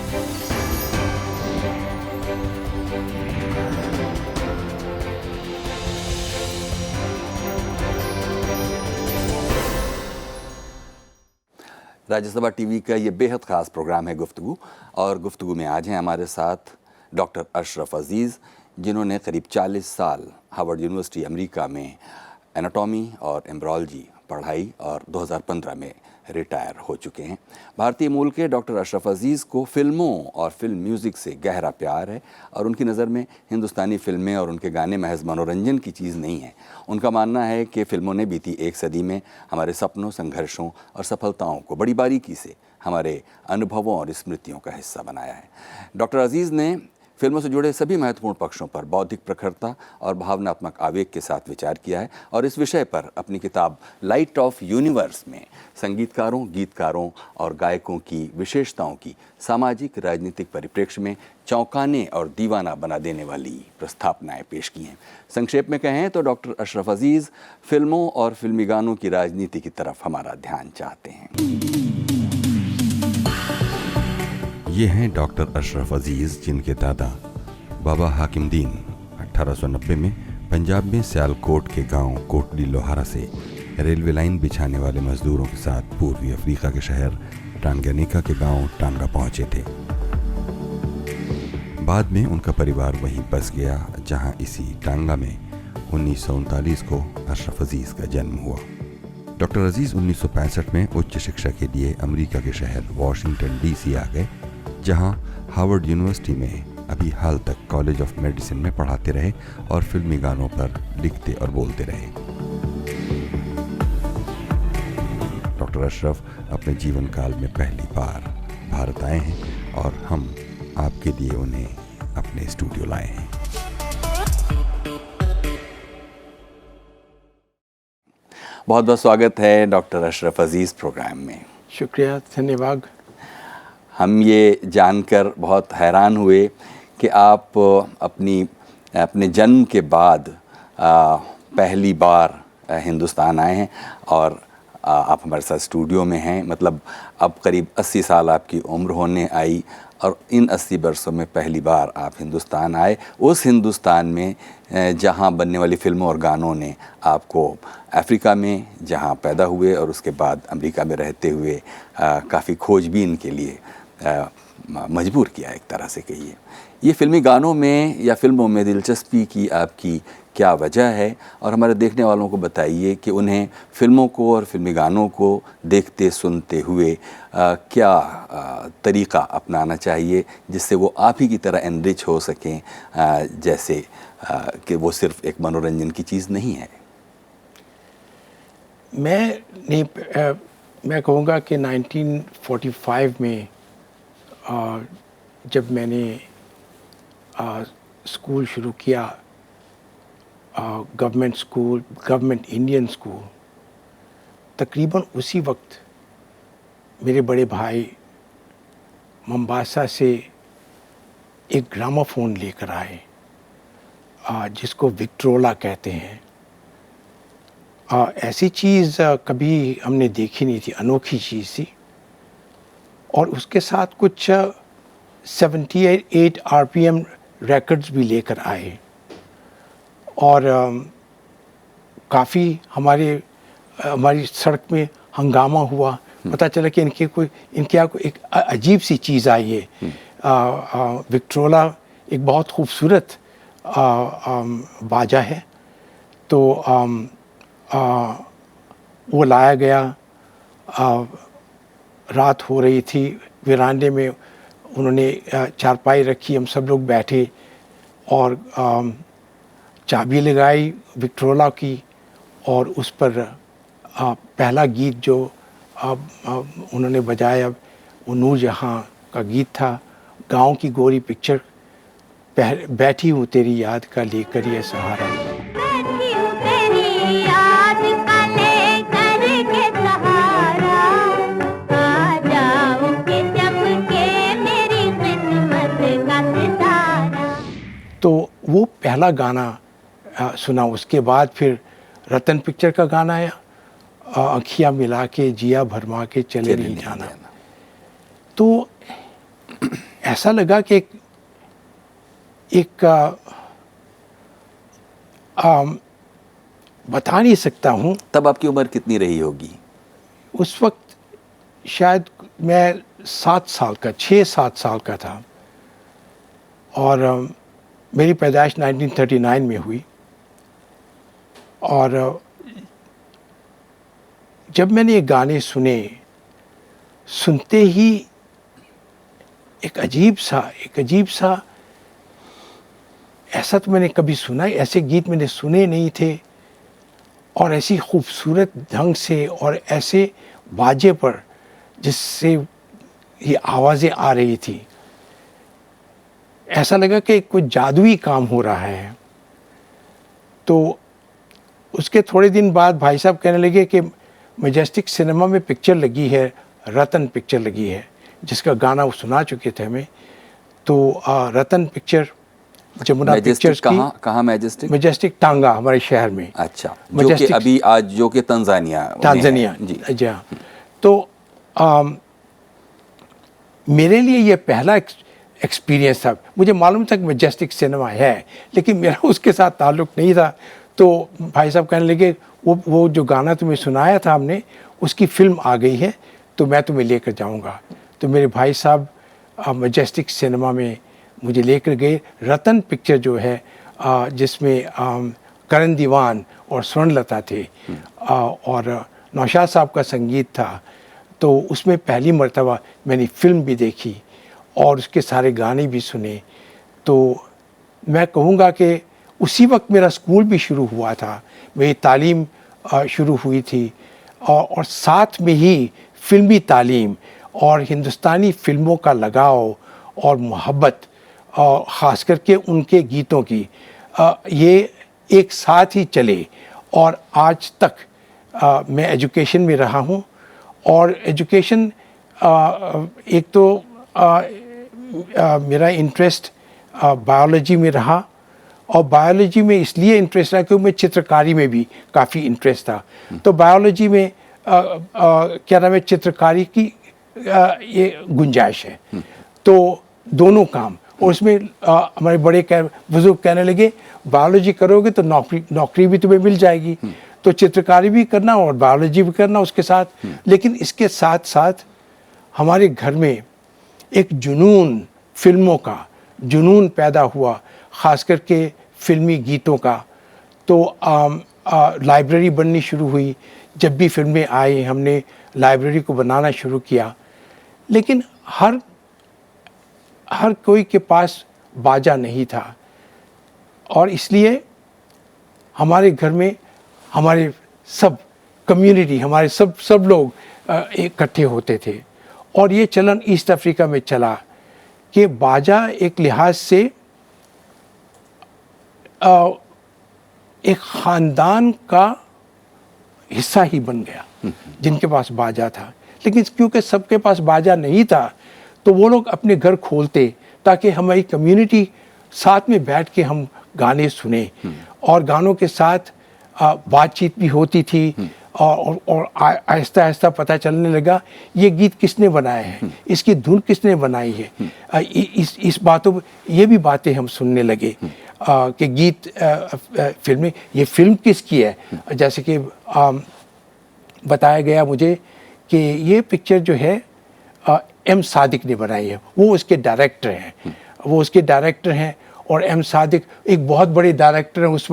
Rajya Sabha TV का ये बेहद ख़ास प्रोग्राम है गुफ्तगू, और गुफ्तगू में आज हैं हमारे साथ डॉक्टर अशरफ अजीज़, जिन्होंने करीब 40 साल हार्वर्ड यूनिवर्सिटी अमेरिका में एनाटॉमी और एम्ब्रोलॉजी पढ़ाई और 2015 में रिटायर हो चुके हैं। भारतीय मूल के डॉक्टर अशरफ अजीज़ को फ़िल्मों और फिल्म म्यूज़िक से गहरा प्यार है, और उनकी नज़र में हिंदुस्तानी फ़िल्में और उनके गाने महज मनोरंजन की चीज़ नहीं है। उनका मानना है कि फ़िल्मों ने बीती एक सदी में हमारे सपनों, संघर्षों और सफलताओं को बड़ी बारीकी से हमारे अनुभवों और स्मृतियों का हिस्सा बनाया है। डॉक्टर अजीज़ ने फिल्मों से जुड़े सभी महत्वपूर्ण पक्षों पर बौद्धिक प्रखरता और भावनात्मक आवेग के साथ विचार किया है, और इस विषय पर अपनी किताब लाइट ऑफ यूनिवर्स में संगीतकारों, गीतकारों और गायकों की विशेषताओं की सामाजिक राजनीतिक परिप्रेक्ष्य में चौंकाने और दीवाना बना देने वाली प्रस्तावनाएं पेश की हैं। संक्षेप में कहें तो डॉक्टर अशरफ अजीज़ फिल्मों और फिल्मी गानों की राजनीति की तरफ हमारा ध्यान चाहते हैं। ये हैं डॉक्टर अशरफ अजीज़, जिनके दादा बाबा हाकिमदीन 1890 में पंजाब में सियालकोट के गांव कोटली लोहारा से रेलवे लाइन बिछाने वाले मजदूरों के साथ पूर्वी अफ्रीका के शहर टांगानिका के गांव टांगा पहुंचे थे। बाद में उनका परिवार वहीं बस गया, जहां इसी टांगा में 1939 को अशरफ अजीज़ का जन्म हुआ। डॉक्टर अजीज़ 1965 में उच्च शिक्षा के लिए अमेरिका के शहर वॉशिंगटन DC आ गए, जहां हार्वर्ड यूनिवर्सिटी में अभी हाल तक कॉलेज ऑफ मेडिसिन में पढ़ाते रहे और फिल्मी गानों पर लिखते और बोलते रहे। डॉक्टर अशरफ अपने जीवन काल में पहली बार भारत आए हैं, और हम आपके लिए उन्हें अपने स्टूडियो लाए हैं। बहुत बहुत स्वागत है डॉक्टर अशरफ अजीज़ प्रोग्राम में। शुक्रिया, धन्यवाद। हम ये जानकर बहुत हैरान हुए कि आप अपने जन्म के बाद पहली बार हिंदुस्तान आए हैं, और आप हमारे साथ स्टूडियो में हैं। मतलब अब करीब 80 साल आपकी उम्र होने आई, और इन 80 वर्षों में पहली बार आप हिंदुस्तान आए, उस हिंदुस्तान में जहां बनने वाली फिल्मों और गानों ने आपको अफ्रीका में जहां पैदा हुए और उसके बाद अमेरिका में रहते हुए काफ़ी खोजबीन के लिए मजबूर किया, एक तरह से कहिए। ये फिल्मी गानों में या फिल्मों में दिलचस्पी की आपकी क्या वजह है, और हमारे देखने वालों को बताइए कि उन्हें फिल्मों को और फिल्मी गानों को देखते सुनते हुए क्या तरीक़ा अपनाना चाहिए जिससे वो आप ही की तरह एनरिच हो सकें, जैसे कि वो सिर्फ़ एक मनोरंजन की चीज़ नहीं है। मैं कहूँगा कि 1945 में जब मैंने स्कूल शुरू किया, government school, government Indian school, तकरीबन उसी वक्त मेरे बड़े भाई मोम्बासा से एक ग्रामोफोन लेकर आए, जिसको विक्ट्रोला कहते हैं। ऐसी चीज़ कभी हमने देखी नहीं थी, अनोखी चीज़ थी। और उसके साथ कुछ 78 RPM रिकॉर्ड्स भी लेकर आए, और काफ़ी हमारी सड़क में हंगामा हुआ। पता चला कि इनके यहाँ एक अजीब सी चीज़ आई है। विक्ट्रोला एक बहुत खूबसूरत बाजा है, तो वो लाया गया। रात हो रही थी, वीरांडे में उन्होंने चारपाई रखी, हम सब लोग बैठे और चाबी लगाई विक्ट्रोला की, और उस पर पहला गीत जो उन्होंने बजाया वो नूरजहां का गीत था। गांव की गोरी पिक्चर, बैठी हूँ तेरी याद का लेकर ये सहारा। तो वो पहला गाना सुना। उसके बाद फिर रतन पिक्चर का गाना आया, अखियाँ मिला के जिया भरमा के चले नहीं जाना। तो ऐसा लगा कि एक बता नहीं सकता हूँ। तब आपकी उम्र कितनी रही होगी? उस वक्त शायद मैं 6-7 साल का था और मेरी पैदाइश 1939 में हुई। और जब मैंने ये गाने सुनते ही एक अजीब सा ऐसा तो मैंने कभी सुना, ऐसे गीत मैंने सुने नहीं थे और ऐसी खूबसूरत ढंग से और ऐसे बाजे पर जिससे ये आवाज़ें आ रही थी। ऐसा लगा कि कुछ जादुई काम हो रहा है। तो उसके थोड़े दिन बाद भाई साहब कहने लगे कि मैजेस्टिक सिनेमा में पिक्चर लगी है, रतन पिक्चर लगी है, जिसका गाना वो सुना चुके थे हमें। तो रतन पिक्चर जमुना पिक्चर्स की। कहाँ मैजेस्टिक? मैजेस्टिक टांगा हमारे शहर में। अच्छा, जो कि अभी आज जो कि तंजानिया जी जी हाँ। तो मेरे लिए ये पहला एक्सपीरियंस था। मुझे मालूम था कि मैजेस्टिक सिनेमा है, लेकिन मेरा उसके साथ ताल्लुक़ नहीं था। तो भाई साहब कहने लगे वो जो गाना तुम्हें सुनाया था हमने, उसकी फ़िल्म आ गई है, तो मैं तुम्हें लेकर जाऊंगा। तो मेरे भाई साहब मैजेस्टिक सिनेमा में मुझे लेकर गए। रतन पिक्चर जो है जिसमें करण दीवान और स्वर्णलता थे और नौशाद साहब का संगीत था। तो उसमें पहली मर्तबा मैंने फ़िल्म भी देखी और उसके सारे गाने भी सुने। तो मैं कहूँगा कि उसी वक्त मेरा स्कूल भी शुरू हुआ था, मेरी तालीम शुरू हुई थी और साथ में ही फ़िल्मी तालीम और हिंदुस्तानी फ़िल्मों का लगाव और मोहब्बत और ख़ास करके उनके गीतों की, ये एक साथ ही चले। और आज तक मैं एजुकेशन में रहा हूँ और एजुकेशन एक तो मेरा इंटरेस्ट बायोलॉजी में रहा और बायोलॉजी में इसलिए इंटरेस्ट रहा क्योंकि मैं चित्रकारी में भी काफ़ी इंटरेस्ट था। तो बायोलॉजी में क्या नाम है, चित्रकारी की ये गुंजाइश है। तो दोनों काम, और उसमें हमारे बड़े बुजुर्ग कहने लगे बायोलॉजी करोगे तो नौकरी भी तुम्हें मिल जाएगी। तो चित्रकारी भी करना और बायोलॉजी भी करना उसके साथ। लेकिन इसके साथ साथ हमारे घर में एक जुनून, फिल्मों का जुनून पैदा हुआ, ख़ास करके फिल्मी गीतों का। तो लाइब्रेरी बननी शुरू हुई। जब भी फिल्में आई हमने लाइब्रेरी को बनाना शुरू किया। लेकिन हर कोई के पास बाजा नहीं था और इसलिए हमारे घर में हमारे सब कम्युनिटी, हमारे सब लोग इकट्ठे होते थे। और ये चलन ईस्ट अफ्रीका में चला कि बाजा एक लिहाज से एक ख़ानदान का हिस्सा ही बन गया जिनके पास बाजा था। लेकिन क्योंकि सबके पास बाजा नहीं था तो वो लोग अपने घर खोलते ताकि हमारी कम्युनिटी साथ में बैठ के हम गाने सुने और गानों के साथ बातचीत भी होती थी। और आहिस्ता आहिस्ता पता चलने लगा ये गीत किसने बनाया है, इसकी धुन किसने बनाई है। इस बातों, ये भी बातें हम सुनने लगे कि गीत फिल्में, ये फिल्म किसकी है। जैसे कि बताया गया मुझे कि ये पिक्चर जो है एम सादिक ने बनाई है, वो उसके डायरेक्टर हैं। और एम सादिक एक बहुत बड़े डायरेक्टर हैं उस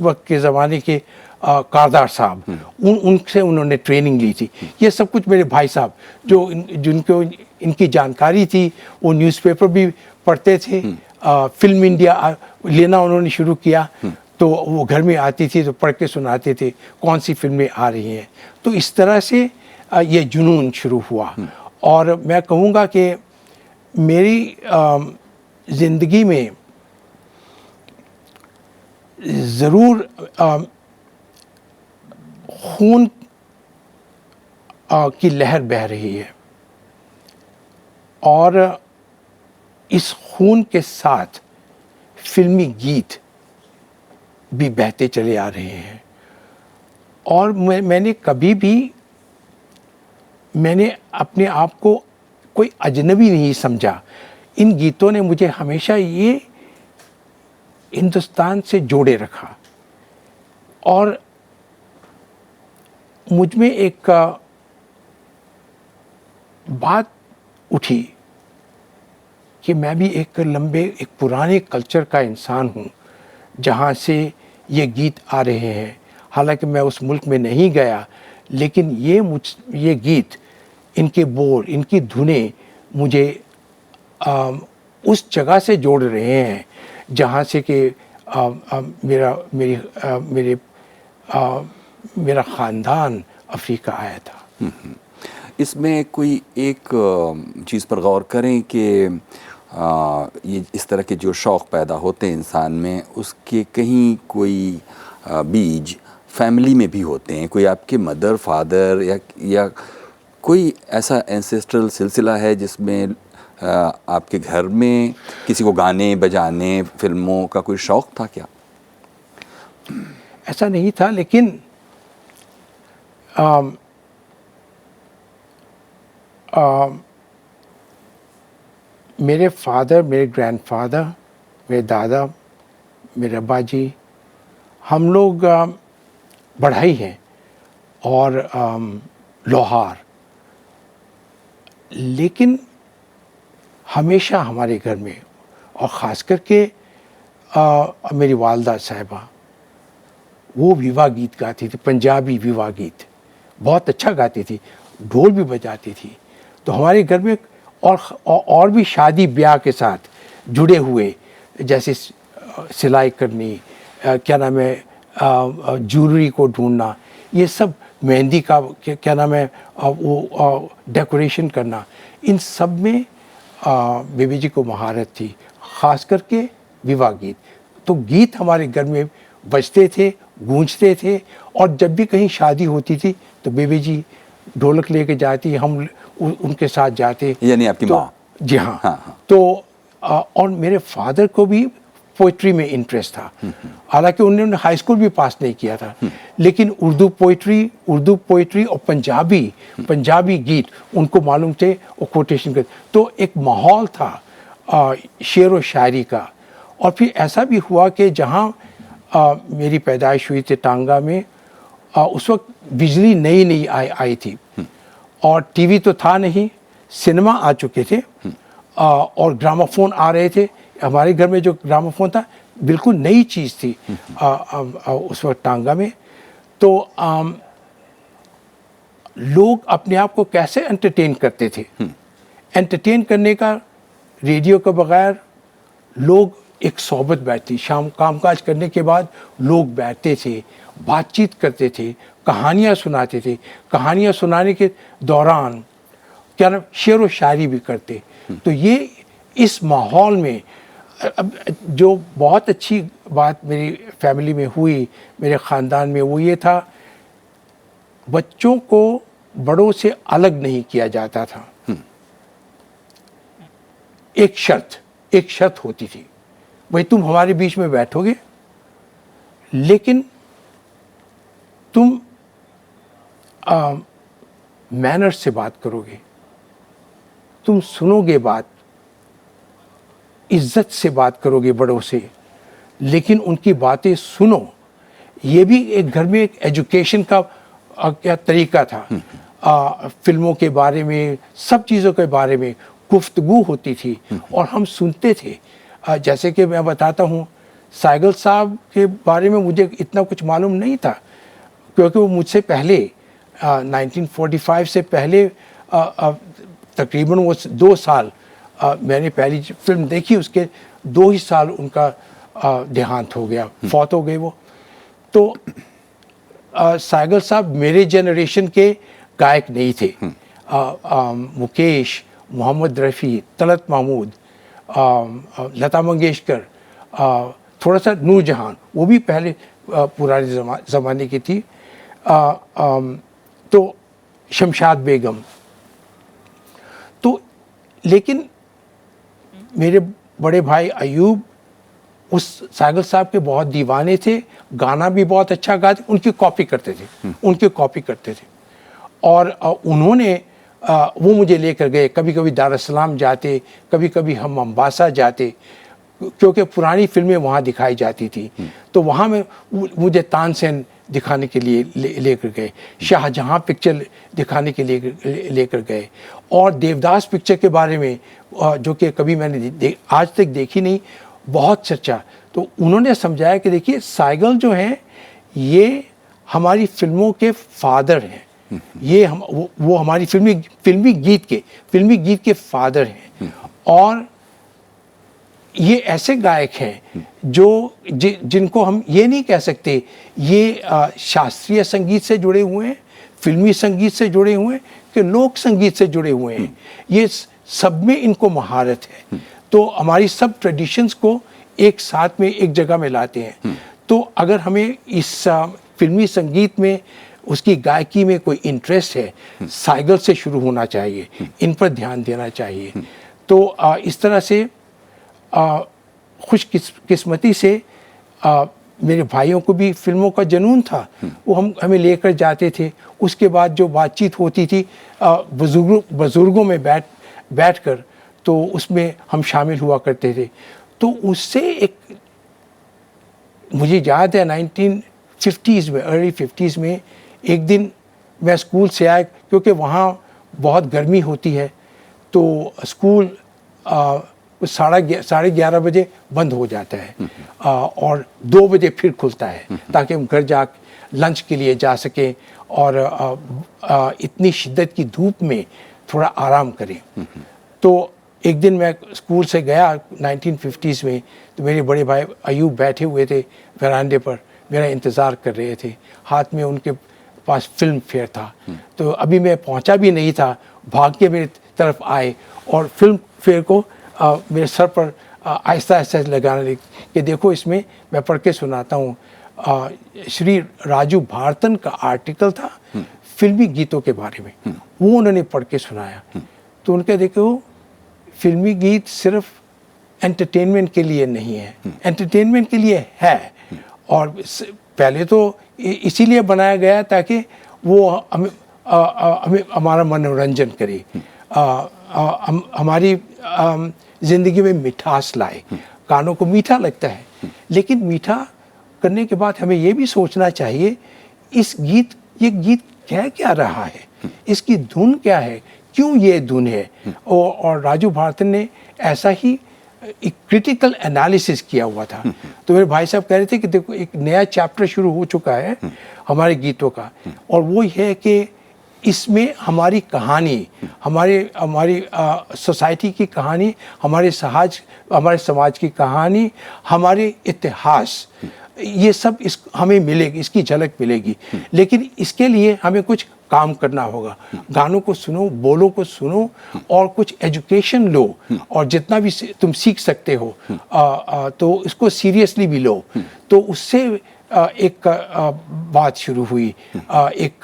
वक्त के ज़माने के, कारदार साहब, उनसे उन्होंने ट्रेनिंग ली थी। ये सब कुछ मेरे भाई साहब जिनको इनकी जानकारी थी, वो न्यूज़पेपर भी पढ़ते थे। फिल्म इंडिया लेना उन्होंने शुरू किया तो वो घर में आती थी तो पढ़ के सुनाते थे कौन सी फिल्में आ रही हैं। तो इस तरह से ये जुनून शुरू हुआ। और मैं कहूँगा कि मेरी ज़िंदगी में ज़रूर खून की लहर बह रही है और इस खून के साथ फिल्मी गीत भी बहते चले आ रहे हैं। और मैंने कभी भी अपने आप को कोई अजनबी नहीं समझा। इन गीतों ने मुझे हमेशा ये हिंदुस्तान से जोड़े रखा और मुझ में एक बात उठी कि मैं भी एक पुराने कल्चर का इंसान हूँ जहाँ से ये गीत आ रहे हैं। हालांकि मैं उस मुल्क में नहीं गया, लेकिन ये गीत, इनके बोल, इनकी धुनें मुझे उस जगह से जोड़ रहे हैं जहाँ से कि मेरा ख़ानदान अफ्रीका आया था। इसमें कोई एक चीज़ पर गौर करें कि ये इस तरह के जो शौक़ पैदा होते हैं इंसान में, उसके कहीं कोई बीज फैमिली में भी होते हैं। कोई आपके मदर फादर या कोई ऐसा एंसेस्ट्रल सिलसिला है जिसमें आपके घर में किसी को गाने बजाने, फिल्मों का कोई शौक़ था क्या? ऐसा नहीं था, लेकिन मेरे फादर, मेरे ग्रैंडफादर, मेरे दादा, मेरे अब्बा जी, हम लोग बढ़ई हैं और लोहार। लेकिन हमेशा हमारे घर में, और ख़ास करके मेरी वालदा साहिबा, वो विवाह गीत गाती थी, पंजाबी विवाह गीत बहुत अच्छा गाती थी, ढोल भी बजाती थी। तो हमारे घर में और भी शादी ब्याह के साथ जुड़े हुए, जैसे सिलाई करनी, क्या नाम है, ज्वेलरी को ढूंढना, ये सब, मेहंदी का क्या नाम है, वो डेकोरेशन करना, इन सब में बेबी जी को महारत थी, ख़ास करके विवाह गीत। तो गीत हमारे घर में बजते थे, गूंजते थे, और जब भी कहीं शादी होती थी तो बेबी जी ढोलक लेके जाती, हम उनके साथ जाते। यानी आपकी माँ? जी हाँ, हाँ। तो और मेरे फादर को भी पोइट्री में इंटरेस्ट था। हालांकि उन्होंने हाई स्कूल भी पास नहीं किया था, लेकिन उर्दू पोइट्री और पंजाबी गीत उनको मालूम थे, और कोटेशन करते। तो एक माहौल था शेर व शायरी का। और फिर ऐसा भी हुआ कि जहाँ मेरी पैदाइश हुई थी टांगा में, उस वक्त बिजली नई आई थी, और टीवी तो था नहीं, सिनेमा आ चुके थे, और ग्रामोफोन आ रहे थे। हमारे घर में जो ग्रामोफोन था बिल्कुल नई चीज़ थी उस वक्त टांगा में। तो लोग अपने आप को कैसे एंटरटेन करते थे, एंटरटेन करने का, रेडियो के बगैर लोग एक सोबत बैठती, शाम कामकाज करने के बाद लोग बैठते थे, बातचीत करते थे, कहानियाँ सुनाते थे। कहानियाँ सुनाने के दौरान क्या नाम, शेर व शायरी भी करते। तो ये इस माहौल में जो बहुत अच्छी बात मेरी फैमिली में हुई, मेरे ख़ानदान में, वो ये था, बच्चों को बड़ों से अलग नहीं किया जाता था। एक शर्त होती थी, भाई तुम हमारे बीच में बैठोगे, लेकिन तुम मैनर से बात करोगे, तुम सुनोगे बात, इज्जत से बात करोगे बड़ों से, लेकिन उनकी बातें सुनो। ये भी एक घर में एक एजुकेशन का क्या तरीका था। फिल्मों के बारे में, सब चीज़ों के बारे में गुफ्तगू होती थी और हम सुनते थे। जैसे कि मैं बताता हूँ, साइगल साहब के बारे में मुझे इतना कुछ मालूम नहीं था, क्योंकि वो मुझसे पहले 1945 से पहले तकरीबन वो 2 साल, मैंने पहली फिल्म देखी, उसके 2 ही साल उनका देहांत हो गया, फौत हो गए वो। तो साइगल साहब मेरे जनरेशन के गायक नहीं थे। मुकेश, मोहम्मद रफ़ी, तलत महमूद, लता मंगेशकर, थोड़ा सा नूरजहान, वो भी पहले पुराने ज़माने की थी। तो शमशाद बेगम। तो लेकिन मेरे बड़े भाई अयूब उस साइगल साहब के बहुत दीवाने थे, गाना भी बहुत अच्छा गाते, उनकी कॉपी करते थे। और उन्होंने वो मुझे लेकर गए। कभी कभी दार एस सलाम जाते, कभी कभी हम अम्बासा जाते, क्योंकि पुरानी फिल्में वहाँ दिखाई जाती थी। तो वहाँ में मुझे तानसेन दिखाने के लिए लेकर गए, शाहजहाँ पिक्चर दिखाने के लिए लेकर गए, और देवदास पिक्चर के बारे में जो कि कभी मैंने आज तक देखी नहीं, बहुत चर्चा। तो उन्होंने समझाया कि देखिए साइगल जो हैं ये हमारी फिल्मों के फादर हैं, ये वो हमारी फिल्मी गीत के फादर हैं, और ये ऐसे गायक हैं जिनको हम ये नहीं कह सकते ये शास्त्रीय संगीत से जुड़े हुए हैं, फिल्मी संगीत से जुड़े हुए हैं, कि लोक संगीत से जुड़े हुए हैं। ये सब में इनको महारत है। तो हमारी सब ट्रेडिशंस को एक साथ में एक जगह में लाते हैं। तो अगर हमें इस फिल्मी संगीत में, उसकी गायकी में कोई इंटरेस्ट है, साइगल से शुरू होना चाहिए, इन पर ध्यान देना चाहिए। तो इस तरह से खुशकिस्मती से मेरे भाइयों को भी फिल्मों का जुनून था, वो हमें लेकर जाते थे। उसके बाद जो बातचीत होती थी बुजुर्गों में बैठकर, तो उसमें हम शामिल हुआ करते थे। तो उससे एक मुझे याद है 1950s में, अर्ली 50s में, एक दिन मैं स्कूल से आया, क्योंकि वहाँ बहुत गर्मी होती है, तो स्कूल 11:30 बजे बंद हो जाता है, और 2 बजे फिर खुलता है, ताकि हम घर जा लंच के लिए जा सकें और इतनी शिद्दत की धूप में थोड़ा आराम करें। तो एक दिन मैं स्कूल से गया 1950s में, तो मेरे बड़े भाई अयूब बैठे हुए थे वरांडे पर, मेरा इंतज़ार कर रहे थे। हाथ में उनके पास फिल्म फेयर था। तो अभी मैं पहुंचा भी नहीं था, भाग के मेरी तरफ आए और फिल्म फेयर को मेरे सर पर आहिस्ता आहिस्ता लगाने लगे कि देखो इसमें मैं पढ़ के सुनाता हूँ। श्री राजू भारतन का आर्टिकल था फिल्मी गीतों के बारे में, वो उन्होंने पढ़ के सुनाया। तो उनके देखो फिल्मी गीत सिर्फ एंटरटेनमेंट के लिए नहीं है, एंटरटेनमेंट के लिए है, और पहले तो इसीलिए बनाया गया ताकि वो हमें हमारा मनोरंजन करे, हमारी ज़िंदगी में मिठास लाए, कानों को मीठा लगता है। लेकिन मीठा करने के बाद हमें ये भी सोचना चाहिए ये गीत कह क्या रहा है, इसकी धुन क्या है, क्यों ये धुन है। और राजू भारतन ने ऐसा ही एक क्रिटिकल एनालिसिस किया हुआ था। तो मेरे भाई साहब कह रहे थे कि देखो एक नया चैप्टर शुरू हो चुका है हमारे गीतों का, और वो है कि इसमें हमारी कहानी, हमारी सोसाइटी की कहानी, हमारे समाज की कहानी, हमारे इतिहास, ये सब हमें मिलेगी, इसकी झलक मिलेगी। लेकिन इसके लिए हमें कुछ काम करना होगा। गानों को सुनो, बोलों को सुनो, और कुछ एजुकेशन लो, और जितना भी तुम सीख सकते हो तो इसको सीरियसली भी लो। तो उससे एक बात शुरू हुई, एक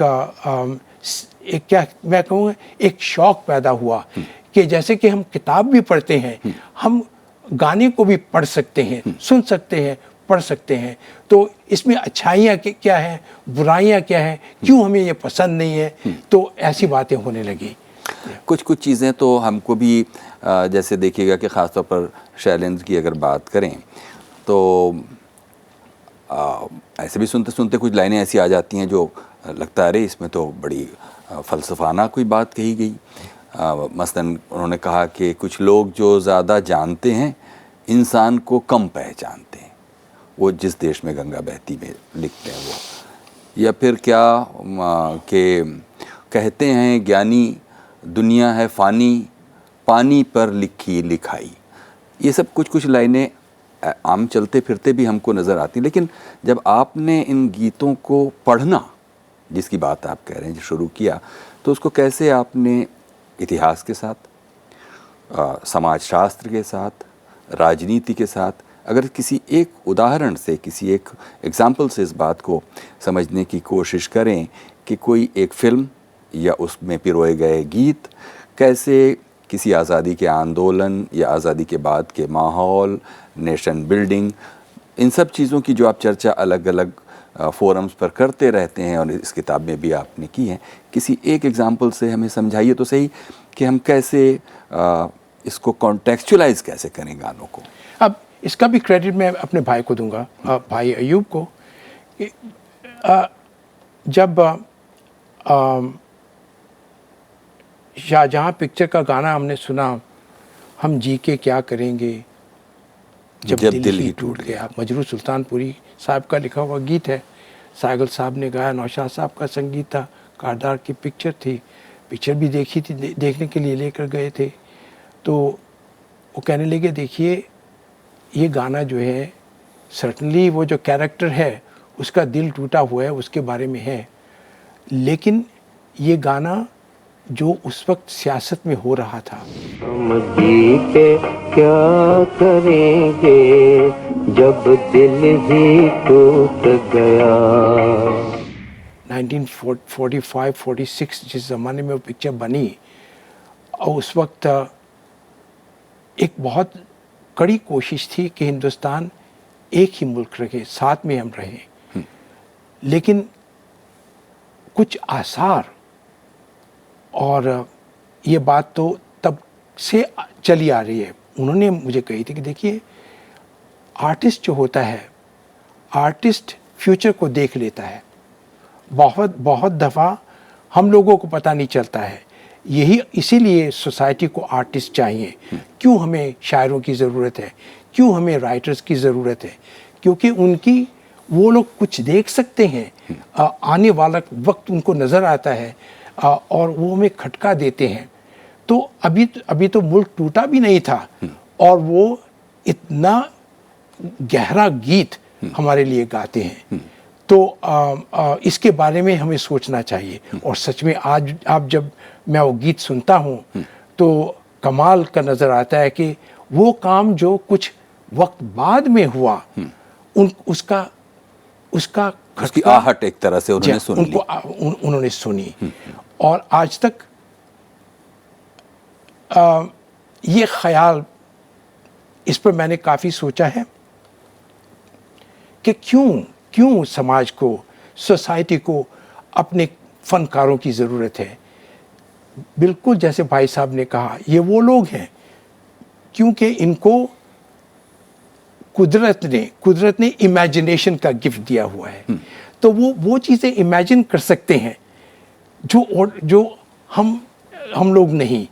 क्या मैं कहूँगा, एक शौक़ पैदा हुआ कि जैसे कि हम किताब भी पढ़ते हैं, हम गाने को भी पढ़ सकते हैं, सुन सकते हैं, पढ़ सकते हैं। तो इसमें अच्छाइयाँ क्या हैं, बुराइयाँ क्या हैं, क्यों हमें ये पसंद नहीं है, तो ऐसी बातें होने लगी। कुछ चीज़ें तो हमको भी जैसे देखिएगा कि ख़ासतौर पर शैलेंद्र की अगर बात करें तो ऐसे भी सुनते सुनते कुछ लाइनें ऐसी आ जाती हैं जो लगता है अरे इसमें तो बड़ी फ़लसफ़ाना कोई बात कही गई। मसलन उन्होंने कहा कि कुछ लोग जो ज़्यादा जानते हैं इंसान को कम पहचानते हैं, वो जिस देश में गंगा बहती में लिखते हैं वो। या फिर क्या कि कहते हैं ज्ञानी दुनिया है फ़ानी, पानी पर लिखी लिखाई। ये सब कुछ लाइनें आम चलते फिरते भी हमको नज़र आती। लेकिन जब आपने इन गीतों को पढ़ना, जिसकी बात आप कह रहे हैं, जो शुरू किया, तो उसको कैसे आपने इतिहास के साथ, समाजशास्त्र के साथ, राजनीति के साथ, अगर किसी एक उदाहरण से, किसी एक एग्जाम्पल से इस बात को समझने की कोशिश करें कि कोई एक फ़िल्म या उसमें पिरोए गए गीत कैसे किसी आज़ादी के आंदोलन या आज़ादी के बाद के माहौल, नेशन बिल्डिंग, इन सब चीज़ों की जो आप चर्चा अलग अलग फोरम्स पर करते रहते हैं और इस किताब में भी आपने की हैं। किसी एक एग्जाम्पल से हमें समझाइए तो सही कि हम कैसे इसको कॉन्टेक्चुअलाइज कैसे करें गानों को। अब इसका भी क्रेडिट मैं अपने भाई को दूंगा, भाई अयूब को। जब शाहजहां पिक्चर का गाना हमने सुना, हम जी के क्या करेंगे जब दिल ही टूट गया, मजरू सुल्तानपुरी साहब का लिखा हुआ गीत है। सागल साहब ने गाया, नौशाद साहब का संगीत था, कारदार की पिक्चर थी। पिक्चर भी देखी थी, देखने के लिए लेकर गए थे। तो वो कहने लगे देखिए ये गाना जो है सर्टनली वो जो कैरेक्टर है उसका दिल टूटा हुआ है, उसके बारे में है, लेकिन ये गाना जो उस वक्त सियासत में हो रहा था, हम जी के क्या करेंगे जब दिल ही टूट गया। 1945-46 जिस ज़माने में वो पिक्चर बनी, और उस वक्त एक बहुत कड़ी कोशिश थी कि हिंदुस्तान एक ही मुल्क रहे, साथ में हम रहें। लेकिन कुछ आसार, और ये बात तो तब से चली आ रही है, उन्होंने मुझे कही थी कि देखिए आर्टिस्ट जो होता है, आर्टिस्ट फ्यूचर को देख लेता है। बहुत दफ़ा हम लोगों को पता नहीं चलता है। यही इसीलिए सोसाइटी को आर्टिस्ट चाहिए। क्यों हमें शायरों की ज़रूरत है, क्यों हमें राइटर्स की ज़रूरत है? क्योंकि उनकी वो लोग कुछ देख सकते हैं, आने वाला वक्त उनको नज़र आता है, और वो हमें खटका देते हैं। तो अभी तो मुल्क टूटा भी नहीं था और वो इतना गहरा गीत हमारे लिए गाते हैं। तो इसके बारे में हमें सोचना चाहिए। और सच में आज आप जब मैं वो गीत सुनता हूँ तो कमाल का नज़र आता है कि वो काम जो कुछ वक्त बाद में हुआ, उसका उसकी आहट एक तरह से उन्होंने सुन ली। उन्होंने सुनी। और आज तक ये ख्याल, इस पर मैंने काफ़ी सोचा है कि क्यों समाज को, सोसाइटी को अपने फनकारों की ज़रूरत है। बिल्कुल जैसे भाई साहब ने कहा, ये वो लोग हैं क्योंकि इनको कुदरत ने इमेजिनेशन का गिफ्ट दिया हुआ है। तो वो चीज़ें इमेजिन कर सकते हैं जो हम लोग नहीं।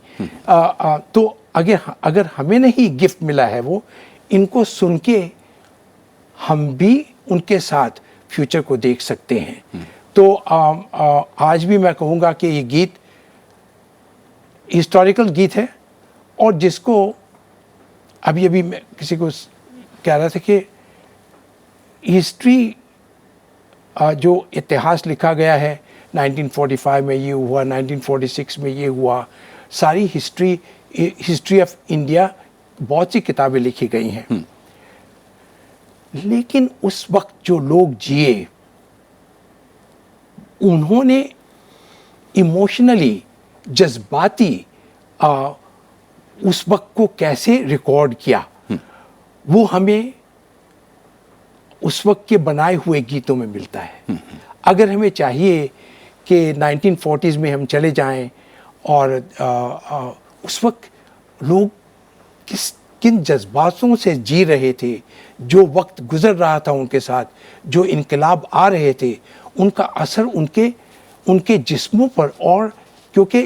तो अगर हमें नहीं गिफ्ट मिला है, वो इनको सुन के हम भी उनके साथ फ्यूचर को देख सकते हैं। तो आज भी मैं कहूँगा कि ये गीत हिस्टोरिकल गीत है, और जिसको अभी मैं किसी को कह रहा था कि हिस्ट्री, जो इतिहास लिखा गया है, 1945 में ये हुआ, 1946 में ये हुआ, सारी हिस्ट्री ऑफ इंडिया, बहुत सी किताबें लिखी गई हैं। लेकिन उस वक्त जो लोग जिए, उन्होंने इमोशनली, जज्बाती उस वक्त को कैसे रिकॉर्ड किया, वो हमें उस वक्त के बनाए हुए गीतों में मिलता है। अगर हमें चाहिए कि 1940s में हम चले जाएं और उस वक्त लोग किन जज्बातों से जी रहे थे, जो वक्त गुजर रहा था उनके साथ, जो इनकलाब आ रहे थे, उनका असर उनके जिस्मों पर, और क्योंकि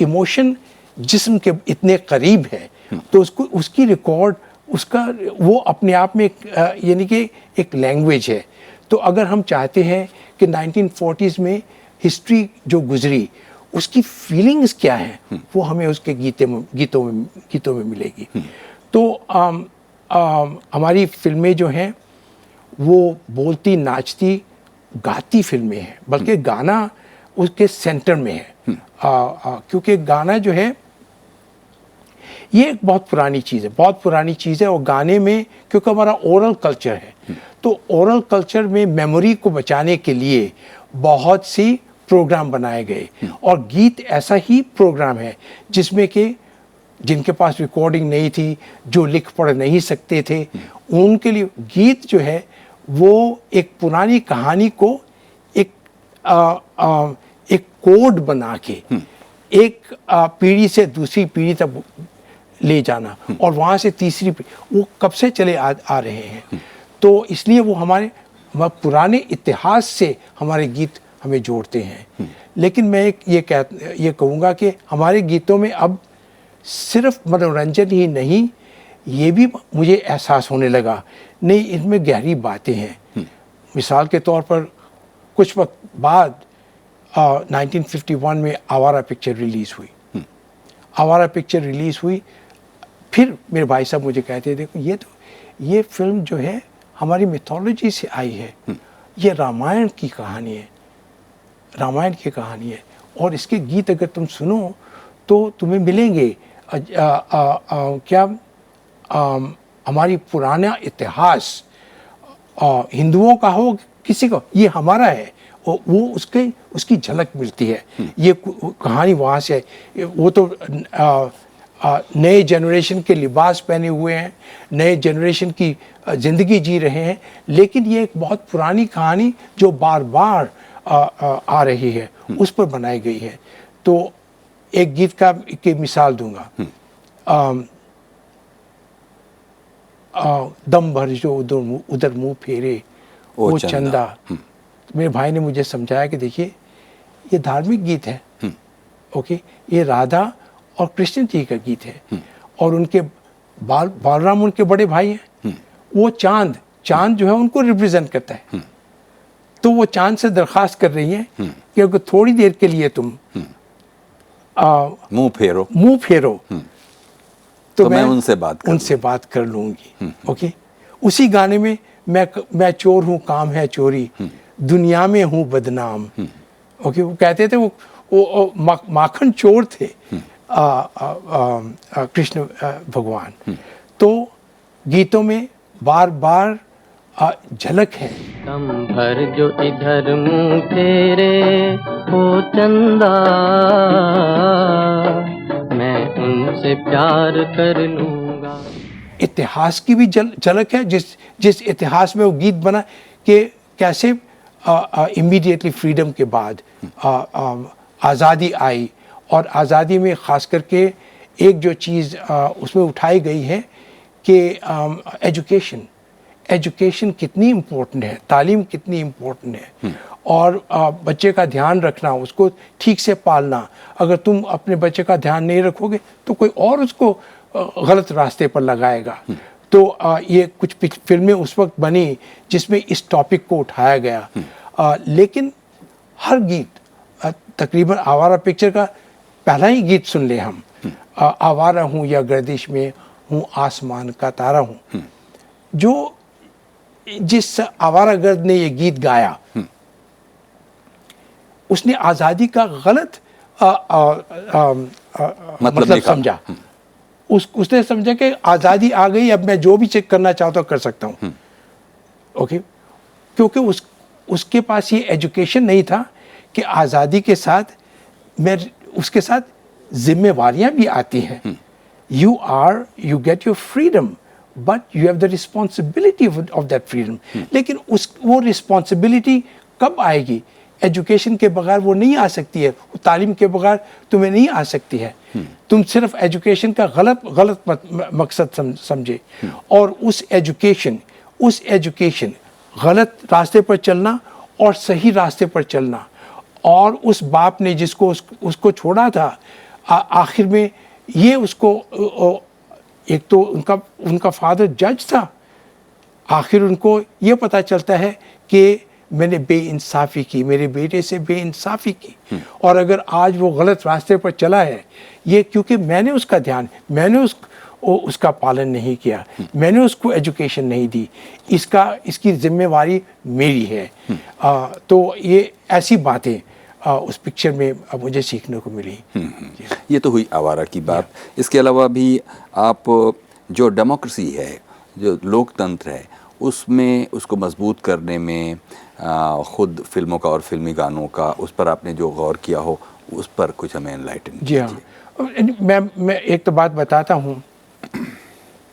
इमोशन जिस्म के इतने करीब है, तो उसकी रिकॉर्ड, उसका वो अपने आप में यानी कि एक लैंग्वेज है। तो अगर हम चाहते हैं कि 1940s में हिस्ट्री जो गुजरी, उसकी फीलिंग्स क्या है, वो हमें उसके गीतों में मिलेगी। तो हमारी फिल्में जो हैं वो बोलती, नाचती, गाती फिल्में हैं, बल्कि गाना उसके सेंटर में है। क्योंकि गाना जो है ये एक बहुत पुरानी चीज़ है, और गाने में, क्योंकि हमारा ओरल कल्चर है, तो ओरल कल्चर में मेमोरी को बचाने के लिए बहुत सी प्रोग्राम बनाए गए, और गीत ऐसा ही प्रोग्राम है जिसमें कि जिनके पास रिकॉर्डिंग नहीं थी, जो लिख पढ़ नहीं सकते थे, उनके लिए गीत जो है वो एक पुरानी कहानी को एक एक कोड बना के एक पीढ़ी से दूसरी पीढ़ी तक ले जाना और वहाँ से तीसरी पीढ़ी, वो कब से चले आ रहे हैं। तो इसलिए वो हमारे पुराने इतिहास से हमारे गीत हमें जोड़ते हैं। लेकिन मैं ये कहूँगा कि हमारे गीतों में अब सिर्फ मनोरंजन ही नहीं, ये भी मुझे एहसास होने लगा, नहीं इनमें गहरी बातें हैं। मिसाल के तौर पर कुछ वक्त बाद 1951 में आवारा पिक्चर रिलीज़ हुई। आवारा पिक्चर रिलीज़ हुई, फिर मेरे भाई साहब मुझे कहते देखो ये फिल्म जो है हमारी मिथोलॉजी से आई है, ये रामायण की कहानी है, रामायण की कहानी है, और इसके गीत अगर तुम सुनो तो तुम्हें मिलेंगे हमारी पुराना इतिहास, हिंदुओं का हो किसी का, ये हमारा है, वो उसकी झलक मिलती है। ये कहानी वहाँ से है। वो तो नए जनरेशन के लिबास पहने हुए हैं, नए जनरेशन की ज़िंदगी जी रहे हैं, लेकिन ये एक बहुत पुरानी कहानी जो बार बार आ रही है, उस पर बनाई गई है। तो एक गीत की मिसाल दूंगा, दम भर जो उधर मुंह फेरे वो चंदा। मेरे भाई ने मुझे समझाया कि देखिए ये धार्मिक गीत है, ओके, ये राधा और कृष्ण जी का गीत है, और उनके बालराम उनके बड़े भाई हैं। वो चांद जो है उनको रिप्रेजेंट करता है। तो वो चांद से दरख्वास्त कर रही है कि अगर थोड़ी देर के लिए तुम मुंह फेरो तो मैं उनसे बात कर लूंगी। ओके, उसी गाने में मैं चोर हूँ काम है चोरी, दुनिया में हूँ बदनाम। ओके, वो कहते थे वो माखन चोर थे कृष्ण भगवान। तो गीतों में बार बार झलक है। दम भर जो इधर मुंह फेरे हो चंदा, मैं उनसे प्यार कर लूंगा। इतिहास की भी झलक है, जिस इतिहास में वो गीत बना कि कैसे इमीडिएटली फ्रीडम के बाद आज़ादी आई, और आज़ादी में ख़ास करके एक जो चीज़ उसमें उठाई गई है कि एजुकेशन कितनी इम्पोर्टेंट है, तालीम कितनी इम्पोर्टेंट है, और बच्चे का ध्यान रखना, उसको ठीक से पालना। अगर तुम अपने बच्चे का ध्यान नहीं रखोगे तो कोई और उसको गलत रास्ते पर लगाएगा। तो ये कुछ फिल्में उस वक्त बनी जिसमें इस टॉपिक को उठाया गया। लेकिन हर गीत, तकरीबन आवारा पिक्चर का पहला ही गीत सुन ले हम, आवारा हूँ या गर्दिश में हूँ आसमान का तारा हूँ, जो जिस आवारागर्द ने ये गीत गाया उसने आज़ादी का गलत मतलब समझा। उसने समझा कि आज़ादी आ गई, अब मैं जो भी चेक करना चाहता हूँ कर सकता हूँ। ओके, क्योंकि उसके पास ये एजुकेशन नहीं था कि आज़ादी के साथ उसके साथ जिम्मेवारियां भी आती हैं। You get your freedom but you have the responsibility of that freedom. लेकिन वो रिस्पॉन्सिबिलिटी कब आएगी? एजुकेशन के बगैर वो नहीं आ सकती है, तालीम के बगैर तुम्हें नहीं आ सकती है। तुम सिर्फ एजुकेशन का गलत मकसद समझे, और उस एजुकेशन गलत रास्ते पर चलना और सही रास्ते पर चलना, और उस बाप ने जिसको उसको छोड़ा था, आखिर में ये उसको, एक तो उनका फादर जज था, आखिर उनको ये पता चलता है कि मैंने बेइंसाफ़ी की, मेरे बेटे से बेइंसाफ़ी की, और अगर आज वो गलत रास्ते पर चला है, ये क्योंकि मैंने उसका ध्यान, मैंने उसका पालन नहीं किया, मैंने उसको एजुकेशन नहीं दी, इसकी जिम्मेवारी मेरी है। तो ये ऐसी बातें उस पिक्चर में मुझे सीखने को मिली। ये तो हुई आवारा की बात। इसके अलावा भी आप जो डेमोक्रेसी है, जो लोकतंत्र है, उसमें उसको मजबूत करने में ख़ुद फिल्मों का और फिल्मी गानों का, उस पर आपने जो गौर किया हो, उस पर कुछ हमें एनलाइटन कीजिए। जी हाँ, मैं एक तो बात बताता हूँ,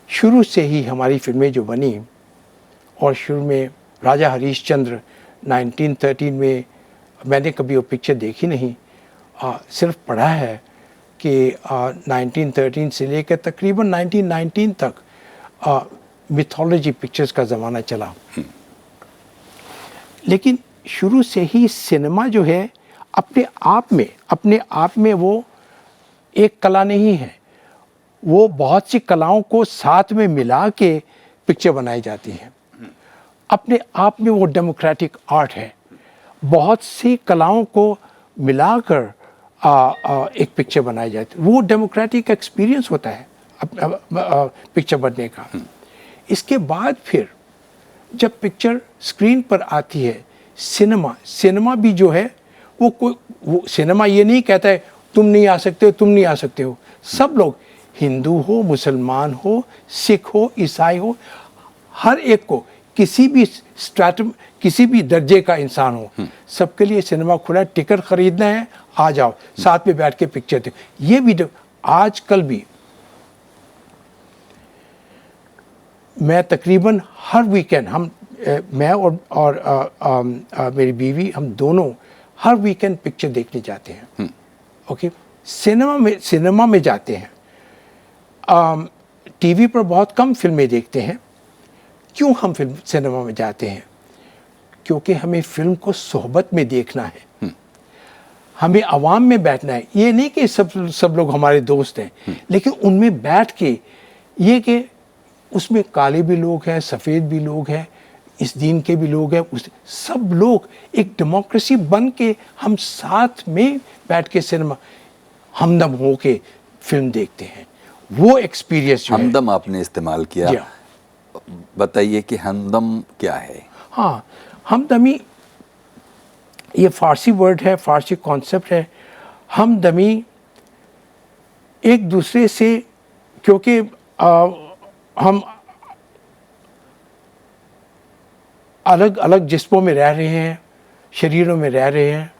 शुरू से ही हमारी फिल्में जो बनी, और शुरू में राजा हरीशचंद्र 1913 में, मैंने कभी वो पिक्चर देखी नहीं, सिर्फ पढ़ा है कि 1913 से लेकर तकरीबन 1919 तक मिथोलॉजी पिक्चर्स का ज़माना चला। लेकिन शुरू से ही सिनेमा जो है अपने आप में वो एक कला नहीं है, वो बहुत सी कलाओं को साथ में मिला के पिक्चर बनाई जाती है। अपने आप में वो डेमोक्रेटिक आर्ट है, बहुत सी कलाओं को मिलाकर एक पिक्चर बनाई जाती है। वो डेमोक्रेटिक एक्सपीरियंस होता है पिक्चर बनने का। इसके बाद फिर जब पिक्चर स्क्रीन पर आती है, सिनेमा भी जो है वो सिनेमा ये नहीं कहता है तुम नहीं आ सकते हो, तुम नहीं आ सकते हो। सब लोग, हिंदू हो, मुसलमान हो, सिख हो, ईसाई हो, हर एक को, किसी भी स्ट्रैटम, किसी भी दर्जे का इंसान हो, सबके लिए सिनेमा खुला है। टिकट खरीदना है, आ जाओ, साथ में बैठ के पिक्चर देखो। ये भी आजकल भी मैं तकरीबन हर वीकेंड, मैं और मेरी बीवी, हम दोनों हर वीकेंड पिक्चर देखने जाते हैं। ओके, सिनेमा में जाते हैं। टीवी पर बहुत कम फिल्में देखते हैं। क्यों हम सिनेमा में जाते हैं? क्योंकि हमें फिल्म को सोहबत में देखना है, हमें आवाम में बैठना है। ये नहीं कि सब लोग हमारे दोस्त हैं, लेकिन उनमें बैठ के, ये कि उसमें काले भी लोग हैं, सफ़ेद भी लोग हैं, इस दीन के भी लोग हैं, सब लोग एक डेमोक्रेसी बन के हम साथ में बैठ के सिनेमा हमदम हो के फिल्म देखते हैं। वो एक्सपीरियंस हमदम आपने इस्तेमाल किया, बताइए कि हमदम क्या है? हाँ, हमदमी ये फ़ारसी वर्ड है, फ़ारसी कॉन्सेप्ट है। हमदमी एक दूसरे से, क्योंकि हम अलग अलग जिस्मों में रह रहे हैं, शरीरों में रह रहे हैं,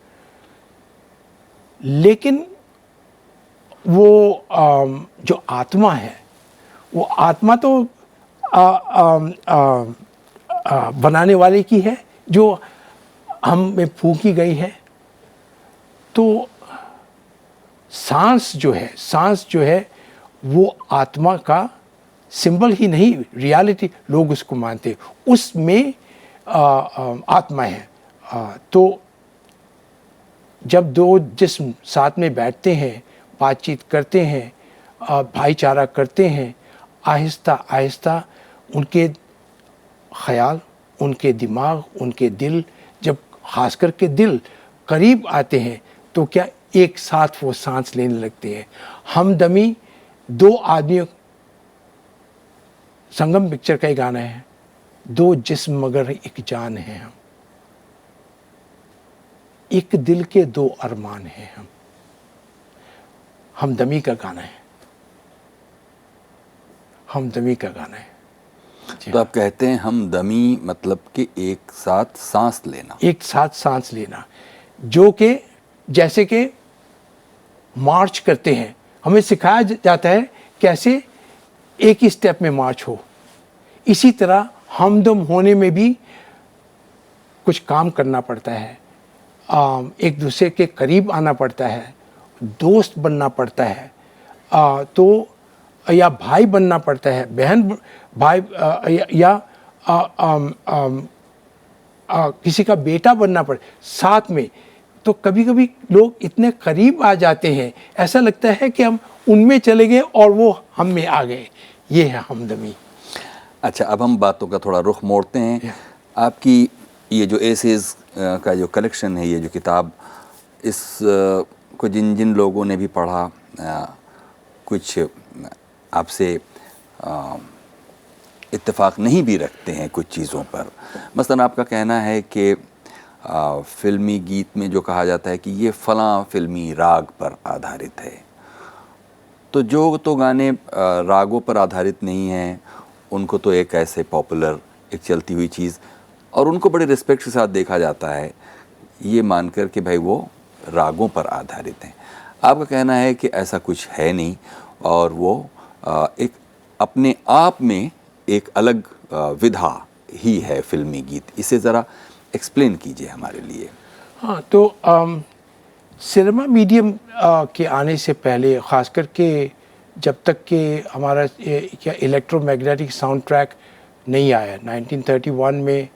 लेकिन वो जो आत्मा है, वो आत्मा तो बनाने वाले की है, जो हम में फूंकी गई है। तो सांस जो है वो आत्मा का सिंबल ही नहीं, रियलिटी लोग उसको मानते हैं, उसमें आत्मा है। तो जब दो जिस्म साथ में बैठते हैं, बातचीत करते हैं, भाईचारा करते हैं, आहिस्ता आहिस्ता उनके ख्याल, उनके दिमाग, उनके दिल, जब खास करके दिल करीब आते हैं, तो क्या एक साथ वो सांस लेने लगते हैं। हमदमी दो आदमियों, संगम पिक्चर का ही गाना है, दो जिस्म मगर एक जान है हम, एक दिल के दो अरमान हैं हम। हमदमी का गाना है, हमदमी का गाना है। तो आप कहते हैं हमदमी मतलब कि एक साथ सांस लेना, एक साथ सांस लेना, जो कि जैसे कि मार्च करते हैं, हमें सिखाया जाता है कैसे एक ही स्टेप में मार्च हो। इसी तरह हमदम होने में भी कुछ काम करना पड़ता है, एक दूसरे के करीब आना पड़ता है, दोस्त बनना पड़ता है, तो या भाई बनना पड़ता है, बहन भाई, या किसी का बेटा बनना पड़ता साथ में। तो कभी कभी लोग इतने करीब आ जाते हैं, ऐसा लगता है कि हम उनमें चले गए और वो हम में आ गए। ये है हमदमी। अच्छा, अब हम बातों का थोड़ा रुख मोड़ते हैं। आपकी ये जो एसेज का जो कलेक्शन है, ये जो किताब, इस को जिन लोगों ने भी पढ़ा, कुछ आपसे इत्तेफाक नहीं भी रखते हैं कुछ चीज़ों पर। मसलन आपका कहना है कि फिल्मी गीत में जो कहा जाता है कि ये फ़लाँ फिल्मी राग पर आधारित है, तो जो तो गाने रागों पर आधारित नहीं हैं, उनको तो एक ऐसे पॉपुलर, एक चलती हुई चीज़, और उनको बड़े रिस्पेक्ट के साथ देखा जाता है, ये मानकर कि भाई वो रागों पर आधारित हैं। आपका कहना है कि ऐसा कुछ है नहीं, और वो एक अपने आप में एक अलग विधा ही है फिल्मी गीत, इसे ज़रा एक्सप्लेन कीजिए हमारे लिए। हाँ, तो सिनेमा मीडियम के आने से पहले, ख़ास करके जब तक कि हमारा क्या इलेक्ट्रोमैग्नेटिक साउंड ट्रैक नहीं आया, 1931 में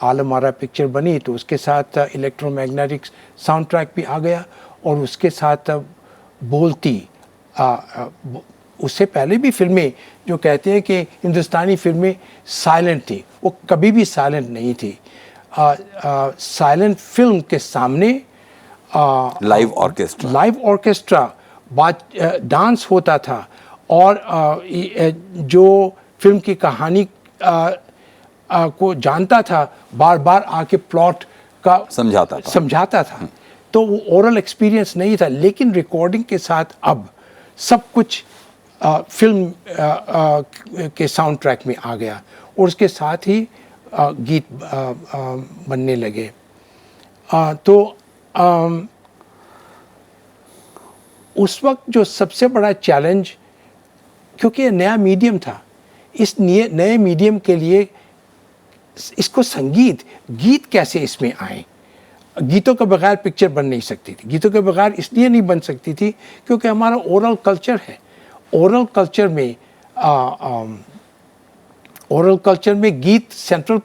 आलम आरा पिक्चर बनी, तो उसके साथ इलेक्ट्रोमैग्नेटिक साउंड ट्रैक भी आ गया, और उसके साथ बोलती उससे पहले भी फिल्में जो कहते हैं कि हिंदुस्तानी फिल्में साइलेंट थी, वो कभी भी साइलेंट नहीं थी। साइलेंट फिल्म के सामने लाइव ऑर्केस्ट्रा डांस होता था, और जो फिल्म की कहानी को जानता था बार बार आके प्लॉट का समझाता था। तो वो ओरल एक्सपीरियंस नहीं था, लेकिन रिकॉर्डिंग के साथ अब सब कुछ फिल्म के साउंड ट्रैक में आ गया, और उसके साथ ही गीत बनने लगे। तो उस वक्त जो सबसे बड़ा चैलेंज, क्योंकि ये नया मीडियम था, इस नए मीडियम के लिए इसको गीत कैसे इसमें आए। गीतों के बगैर पिक्चर बन नहीं सकती थी। गीतों के बगैर इसलिए नहीं बन सकती थी क्योंकि हमारा ओरल कल्चर है। ओरल कल्चर में गीत सेंट्रल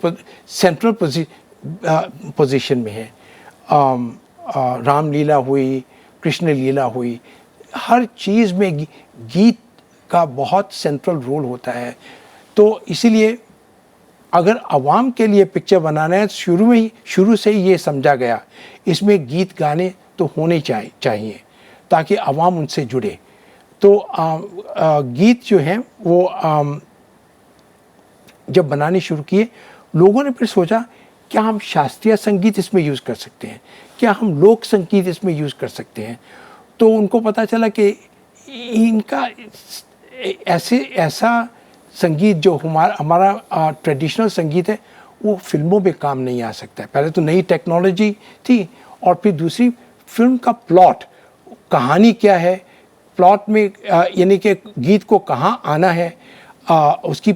पोजीशन में है। रामलीला हुई, कृष्ण लीला हुई, हर चीज़ में गीत का बहुत सेंट्रल रोल होता है। तो इसीलिए अगर आवाम के लिए पिक्चर बनाना है, शुरू से ही ये समझा गया, इसमें गीत गाने तो होने चाहिए ताकि आवाम उनसे जुड़े। तो गीत जो हैं वो जब बनाने शुरू किए, लोगों ने फिर सोचा क्या हम शास्त्रीय संगीत इसमें यूज़ कर सकते हैं, क्या हम लोक संगीत इसमें यूज़ कर सकते हैं। तो उनको पता चला कि इनका ऐसा संगीत जो हमारा ट्रेडिशनल संगीत है, वो फिल्मों में काम नहीं आ सकता है। पहले तो नई टेक्नोलॉजी थी, और फिर दूसरी फिल्म का प्लॉट, कहानी क्या है, प्लॉट में यानी कि गीत को कहाँ आना है, उसकी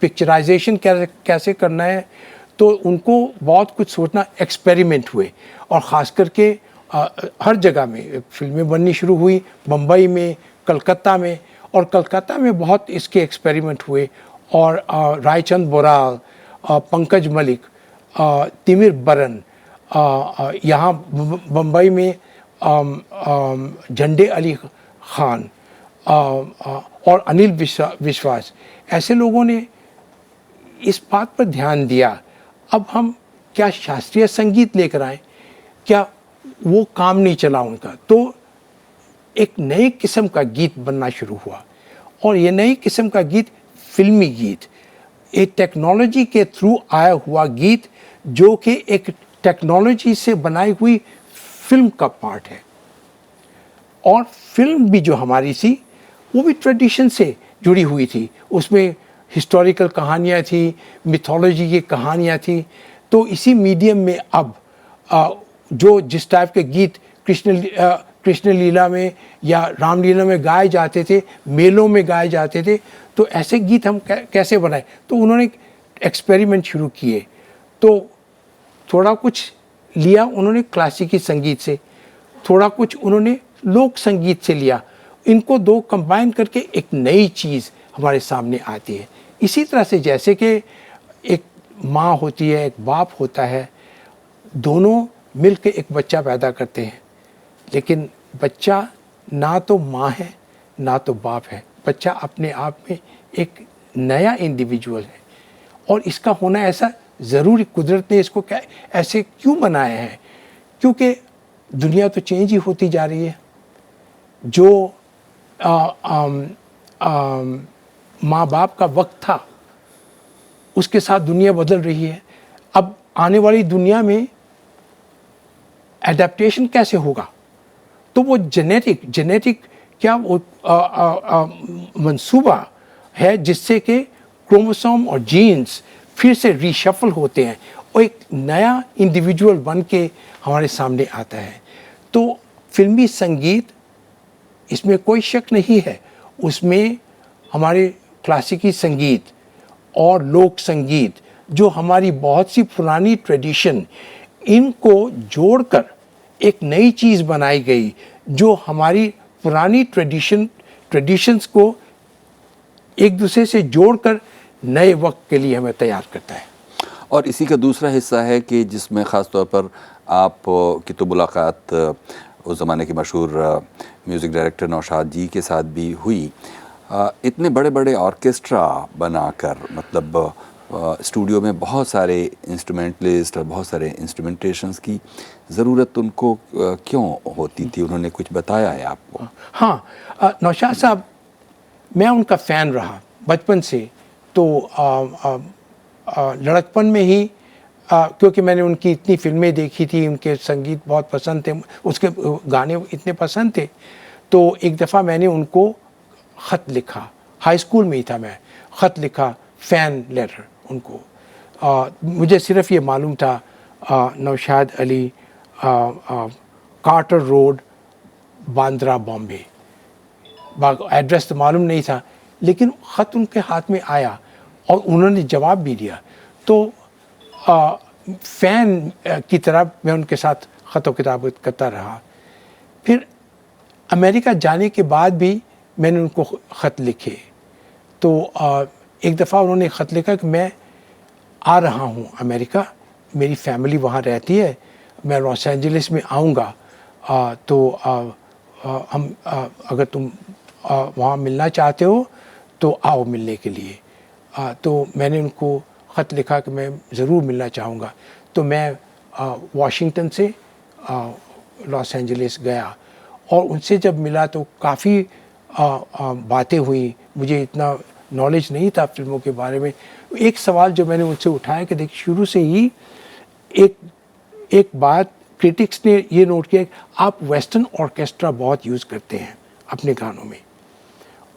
पिक्चराइजेशन कैसे करना है। तो उनको बहुत कुछ सोचना, एक्सपेरिमेंट हुए, और ख़ास करके हर जगह में फिल्में बननी शुरू हुई, बम्बई में, कलकत्ता में, और कलकत्ता में बहुत इसके एक्सपेरिमेंट हुए। और रायचंद बोराल, पंकज मलिक, तिमिर बरन, यहाँ बम्बई में झंडे अली खान और अनिल विश्वास, ऐसे लोगों ने इस बात पर ध्यान दिया, अब हम क्या शास्त्रीय संगीत लेकर आएँ, क्या वो काम नहीं चला उनका। तो एक नए किस्म का गीत बनना शुरू हुआ, और ये नई किस्म का गीत फिल्मी गीत, एक टेक्नोलॉजी के थ्रू आया हुआ गीत, जो कि एक टेक्नोलॉजी से बनाई हुई फिल्म का पार्ट है। और फिल्म भी जो हमारी थी, वो भी ट्रेडिशन से जुड़ी हुई थी, उसमें हिस्टोरिकल कहानियाँ थी, मिथोलॉजी की कहानियाँ थी। तो इसी मीडियम में अब जो जिस टाइप के गीत कृष्ण लीला में या रामलीला में गाए जाते थे, मेलों में गाए जाते थे, तो ऐसे गीत हम कैसे बनाए। तो उन्होंने एक्सपेरिमेंट शुरू किए। तो थोड़ा कुछ लिया उन्होंने क्लासिकी संगीत से, थोड़ा कुछ उन्होंने लोक संगीत से लिया, इनको दो कंबाइन करके एक नई चीज़ हमारे सामने आती है। इसी तरह से जैसे कि एक माँ होती है, एक बाप होता है, दोनों मिलकर एक बच्चा पैदा करते हैं, लेकिन बच्चा ना तो माँ है ना तो बाप है। बच्चा अपने आप में एक नया इंडिविजुअल है, और इसका होना ऐसा ज़रूरी, कुदरत ने इसको क्या ऐसे क्यों बनाया है, क्योंकि दुनिया तो चेंज ही होती जा रही है। जो माँ बाप का वक्त था, उसके साथ दुनिया बदल रही है। अब आने वाली दुनिया में एडेप्टेशन कैसे होगा, तो वो जेनेटिक क्या वो मंसूबा है जिससे कि क्रोमोसोम और जीन्स फिर से रीशफल होते हैं, और एक नया इंडिविजुअल बन के हमारे सामने आता है। तो फिल्मी संगीत, इसमें कोई शक नहीं है, उसमें हमारे क्लासिकी संगीत और लोक संगीत, जो हमारी बहुत सी पुरानी ट्रेडिशन, इनको जोड़कर एक नई चीज़ बनाई गई जो हमारी पुरानी ट्रेडिशंस को एक दूसरे से जोड़कर नए वक्त के लिए हमें तैयार करता है। और इसी का दूसरा हिस्सा है कि जिसमें ख़ास तौर पर आप की तो मुलाकात उस ज़माने के मशहूर म्यूज़िक डायरेक्टर नौशाद जी के साथ भी हुई। इतने बड़े बड़े ऑर्केस्ट्रा बनाकर, मतलब स्टूडियो में बहुत सारे इंस्ट्रूमेंटलिस्ट और बहुत सारे इंस्ट्रूमेंटेशंस की ज़रूरत उनको क्यों होती थी? उन्होंने कुछ बताया है आपको? हाँ, नौशाद साहब, मैं उनका फ़ैन रहा बचपन से। तो लड़कपन में ही क्योंकि मैंने उनकी इतनी फिल्में देखी थी, उनके संगीत बहुत पसंद थे, उसके गाने इतने पसंद थे, तो एक दफ़ा मैंने उनको ख़त लिखा। हाई स्कूल में ही था मैं, ख़त लिखा, फ़ैन लेटर उनको। मुझे सिर्फ़ ये मालूम था Naushad Ali, Carter Road, Bandra, Bombay. Address तो मालूम नहीं था, लेकिन ख़त उनके हाथ में आया और उन्होंने जवाब भी दिया। तो फ़ैन की तरह मैं उनके साथ ख़त व किताबत करता रहा। फिर अमेरिका जाने के बाद भी मैंने उनको ख़त लिखे। तो एक दफ़ा उन्होंने ख़त लिखा कि मैं आ रहा हूँ अमेरिका, मेरी फ़ैमिली वहाँ रहती है, मैं लॉस एंजलिस में आऊँगा, तो हम अगर तुम वहाँ मिलना चाहते हो तो आओ मिलने के लिए। तो मैंने उनको ख़त लिखा कि मैं ज़रूर मिलना चाहूँगा। तो मैं वाशिंगटन से लॉस एंजलिस गया और उनसे जब मिला तो काफ़ी बातें हुई। मुझे इतना नॉलेज नहीं था फिल्मों के बारे में। एक सवाल जो मैंने उनसे उठाया कि देख, शुरू से ही एक बात क्रिटिक्स ने ये नोट किया कि आप वेस्टर्न ऑर्केस्ट्रा बहुत यूज़ करते हैं अपने गानों में,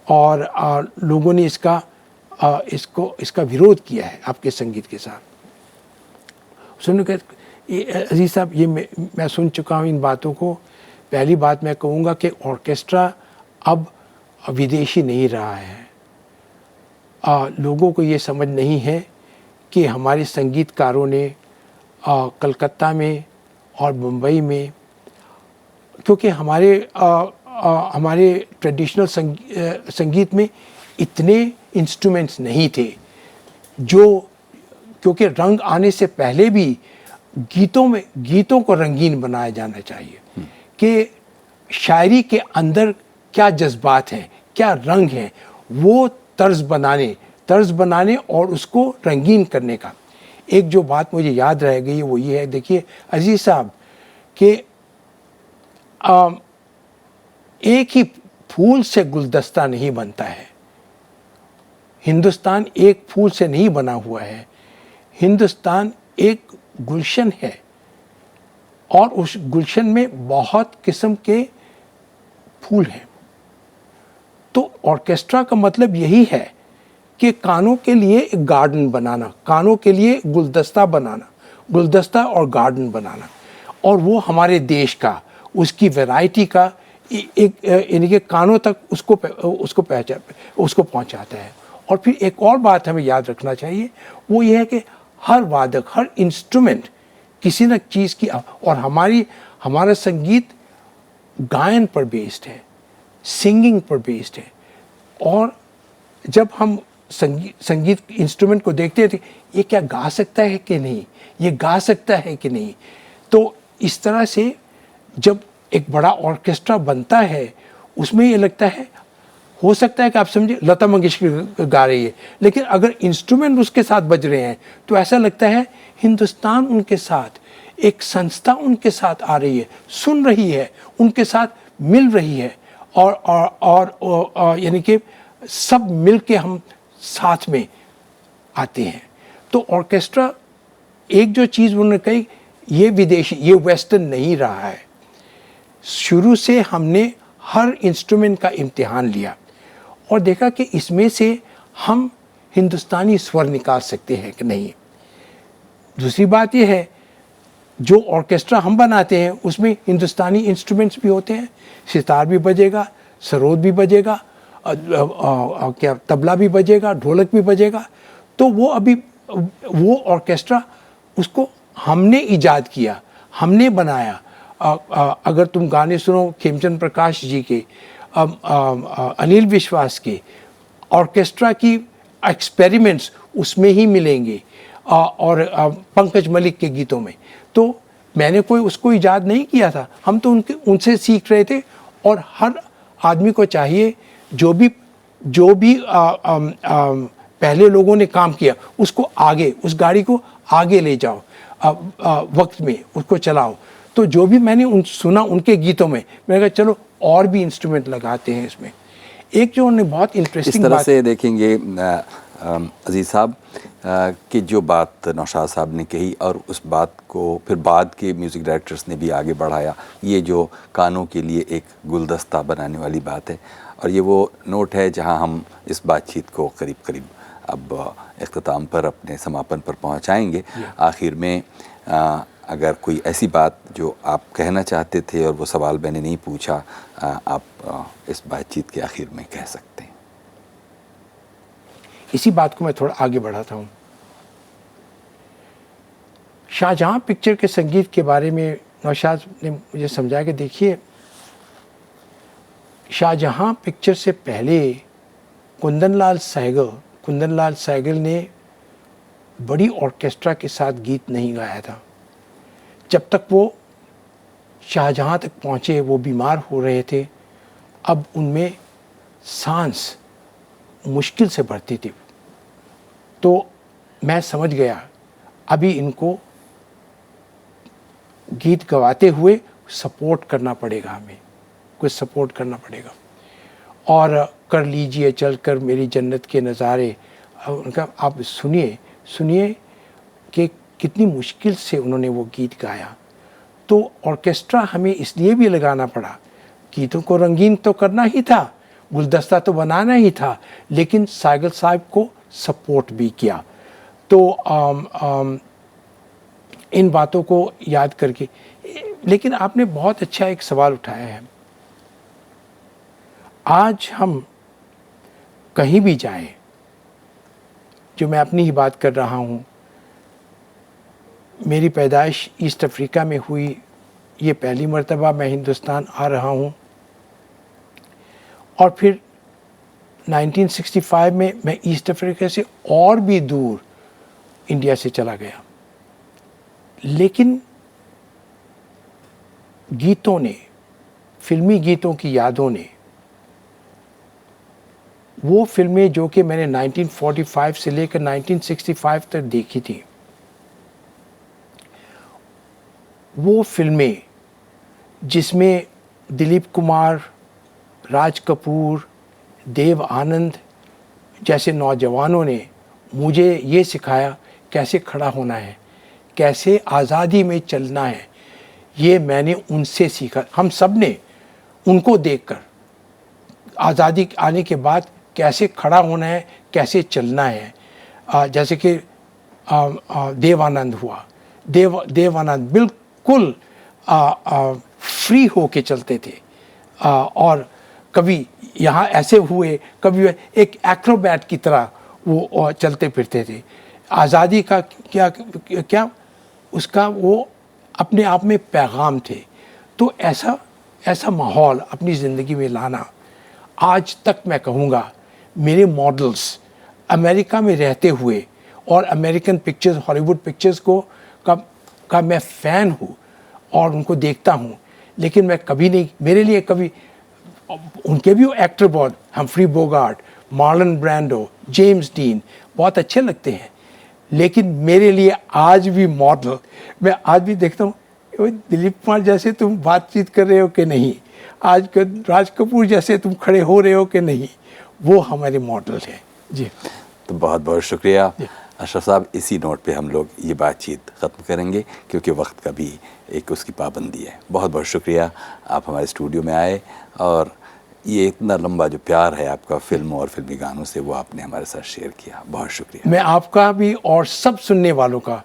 और लोगों ने इसका विरोध किया है आपके संगीत के साथ। सुनने के अजीज़ साहब, ये मैं सुन चुका हूँ इन बातों को। पहली बात मैं कहूँगा कि ऑर्केस्ट्रा अब विदेशी नहीं रहा है। लोगों को ये समझ नहीं है कि हमारे संगीतकारों ने कलकत्ता में और मुंबई में, क्योंकि हमारे ट्रेडिशनल संगीत में इतने इंस्ट्रूमेंट्स नहीं थे, क्योंकि रंग आने से पहले भी गीतों को रंगीन बनाया जाना चाहिए कि शायरी के अंदर क्या जज्बात हैं, क्या रंग हैं, वो तर्ज बनाने और उसको रंगीन करने का। एक जो बात मुझे याद रह गई वो ये है, देखिए अजीज़ साहब, कि एक ही फूल से गुलदस्ता नहीं बनता है। हिंदुस्तान एक फूल से नहीं बना हुआ है। हिंदुस्तान एक गुलशन है और उस गुलशन में बहुत किस्म के फूल हैं। तो ऑर्केस्ट्रा का मतलब यही है कि कानों के लिए एक गार्डन बनाना, कानों के लिए गुलदस्ता बनाना, गुलदस्ता और गार्डन बनाना, और वो हमारे देश का, उसकी वैरायटी का एक यानी कि कानों तक उसको पहुंचाता है। और फिर एक और बात हमें याद रखना चाहिए, वो ये है कि हर वादक, हर इंस्ट्रूमेंट किसी न चीज़ की, और हमारा संगीत गायन पर बेस्ड है, सिंगिंग पर बेस्ड है। और जब हम संगीत इंस्ट्रूमेंट को देखते हैं तो ये क्या गा सकता है कि नहीं, ये गा सकता है कि नहीं। तो इस तरह से जब एक बड़ा ऑर्केस्ट्रा बनता है, उसमें ये लगता है, हो सकता है कि आप समझे लता मंगेशकर गा रही है, लेकिन अगर इंस्ट्रूमेंट उसके साथ बज रहे हैं तो ऐसा लगता है हिंदुस्तान उनके साथ, एक संस्था उनके साथ आ रही है, सुन रही है, उनके साथ मिल रही है, और यानी कि सब मिल के हम साथ में आते हैं। तो ऑर्केस्ट्रा एक जो चीज़ उन्होंने कही, ये विदेशी, ये वेस्टर्न नहीं रहा है। शुरू से हमने हर इंस्ट्रूमेंट का इम्तिहान लिया और देखा कि इसमें से हम हिंदुस्तानी स्वर निकाल सकते हैं कि नहीं। दूसरी बात यह है, जो ऑर्केस्ट्रा हम बनाते हैं उसमें हिंदुस्तानी इंस्ट्रूमेंट्स भी होते हैं, सितार भी बजेगा, सरोद भी बजेगा, क्या तबला भी बजेगा, ढोलक भी बजेगा। तो वो अभी वो ऑर्केस्ट्रा उसको हमने इजाद किया, हमने बनाया। अगर तुम गाने सुनो खेमचंद प्रकाश जी के, अनिल विश्वास के, ऑर्केस्ट्रा की एक्सपेरिमेंट्स उसमें ही मिलेंगे, और पंकज मलिक के गीतों में। तो मैंने कोई उसको इजाद नहीं किया था, हम तो उनसे सीख रहे थे। और हर आदमी को चाहिए जो भी पहले लोगों ने काम किया उसको आगे, उस गाड़ी को आगे ले जाओ, वक्त में उसको चलाओ। तो जो भी मैंने सुना उनके गीतों में, मैंने कहा चलो और भी इंस्ट्रूमेंट लगाते हैं इसमें। एक जो उन्होंने बहुत इंटरेस्टिंग इस तरह से देखेंगे अजीज़ साहब कि जो बात नौशाद साहब ने कही और उस बात को फिर बाद के म्यूज़िक डायरेक्टर्स ने भी आगे बढ़ाया, ये जो कानों के लिए एक गुलदस्ता बनाने वाली बात है। और ये वो नोट है जहां हम इस बातचीत को करीब करीब अब इख्तिताम पर, अपने समापन पर पहुंचाएंगे। आखिर में अगर कोई ऐसी बात जो आप कहना चाहते थे और वो सवाल मैंने नहीं पूछा, आप इस बातचीत के आखिर में कह सकते हैं। इसी बात को मैं थोड़ा आगे बढ़ाता हूँ। शाहजहां पिक्चर के संगीत के बारे में नौशाद ने मुझे समझाया कि देखिए, शाहजहां पिक्चर से पहले कुंदन लाल सहगल ने बड़ी ऑर्केस्ट्रा के साथ गीत नहीं गाया था। जब तक वो शाहजहां तक पहुँचे वो बीमार हो रहे थे। अब उनमें सांस मुश्किल से बढ़ती थी। तो मैं समझ गया अभी इनको गीत गवाते हुए सपोर्ट करना पड़ेगा, हमें कुछ सपोर्ट करना पड़ेगा। और कर लीजिए चलकर मेरी जन्नत के नज़ारे, उनका आप सुनिए कि कितनी मुश्किल से उन्होंने वो गीत गाया। तो ऑर्केस्ट्रा हमें इसलिए भी लगाना पड़ा, गीतों को रंगीन तो करना ही था, गुलदस्ता तो बनाना ही था, लेकिन सहगल साहब को सपोर्ट भी किया। तो इन बातों को याद करके, लेकिन आपने बहुत अच्छा एक सवाल उठाया है। आज हम कहीं भी जाएं, जो मैं अपनी ही बात कर रहा हूँ, मेरी पैदाइश ईस्ट अफ्रीका में हुई, ये पहली मर्तबा मैं हिंदुस्तान आ रहा हूँ। और फिर 1965 में मैं ईस्ट अफ्रीका से और भी दूर इंडिया से चला गया। लेकिन गीतों ने, फिल्मी गीतों की यादों ने, वो फिल्में जो कि मैंने 1945 से लेकर 1965 तक देखी थी, वो फिल्में जिसमें दिलीप कुमार, राज कपूर, देव आनंद जैसे नौजवानों ने मुझे ये सिखाया कैसे खड़ा होना है, कैसे आज़ादी में चलना है, ये मैंने उनसे सीखा। हम सब ने उनको देखकर आज़ादी आने के बाद कैसे खड़ा होना है, कैसे चलना है। जैसे कि देव आनंद हुआ, देव आनंद बिल्कुल फ्री होके चलते थे। और कभी यहाँ ऐसे हुए, कभी एक एक्रोबैट की तरह वो चलते फिरते थे। आज़ादी का क्या उसका वो अपने आप में पैगाम थे। तो ऐसा माहौल अपनी ज़िंदगी में लाना, आज तक मैं कहूँगा मेरे मॉडल्स अमेरिका में रहते हुए और अमेरिकन पिक्चर्स, हॉलीवुड पिक्चर्स का मैं फ़ैन हूँ और उनको देखता हूँ। लेकिन मैं कभी नहीं, मेरे लिए कभी उनके भी एक्टर बहुत, Humphrey Bogart, Marlon Brando, James Dean बहुत अच्छे लगते हैं। लेकिन मेरे लिए आज भी मॉडल, मैं आज भी देखता हूँ, दिलीप कुमार जैसे तुम बातचीत कर रहे हो कि नहीं, आज राज कपूर जैसे तुम खड़े हो रहे हो कि नहीं, वो हमारे मॉडल हैं। जी, तो बहुत बहुत शुक्रिया अशरफ साहब। इसी नोट पे हम लोग ये बातचीत ख़त्म करेंगे क्योंकि वक्त का भी एक उसकी पाबंदी है। बहुत बहुत शुक्रिया आप हमारे स्टूडियो में आए और ये इतना लंबा जो प्यार है आपका फिल्मों और फिल्मी गानों से, वो आपने हमारे साथ शेयर किया। बहुत शुक्रिया। मैं आपका भी और सब सुनने वालों का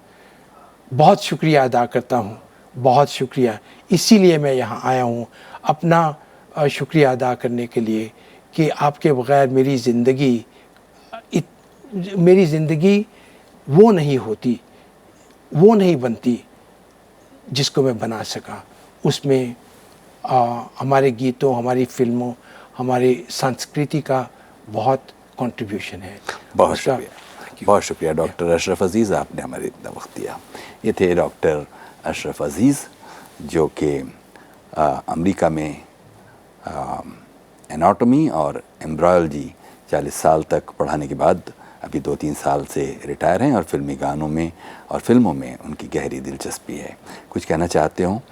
बहुत शुक्रिया अदा करता हूँ, बहुत शुक्रिया। इसीलिए मैं यहाँ आया हूँ अपना शुक्रिया अदा करने के लिए कि आपके बग़ैर मेरी ज़िंदगी मेरी ज़िंदगी वो नहीं होती, वो नहीं बनती जिसको मैं बना सका। उसमें हमारे गीतों, हमारी फिल्मों, हमारी संस्कृति का बहुत कंट्रीब्यूशन है। बहुत शुक्रिया डॉक्टर अशरफ अजीज़, आपने हमारे इतना वक्त दिया। ये थे डॉक्टर अशरफ अजीज़ जो कि अमेरिका में एनाटॉमी और एम्ब्रायोलॉजी 40 साल तक पढ़ाने के बाद अभी 2-3 साल से रिटायर हैं और फिल्मी गानों में और फिल्मों में उनकी गहरी दिलचस्पी है। कुछ कहना चाहते हो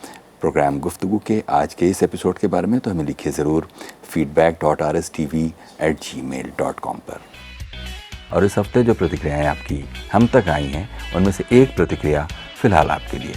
प्रोग्राम गुफ्तगू के आज के इस एपिसोड के बारे में तो हमें लिखिए ज़रूर feedback.rstv@gmail.com पर। और इस हफ्ते जो प्रतिक्रियाएं आपकी हम तक आई हैं उनमें से एक प्रतिक्रिया फ़िलहाल आपके लिए।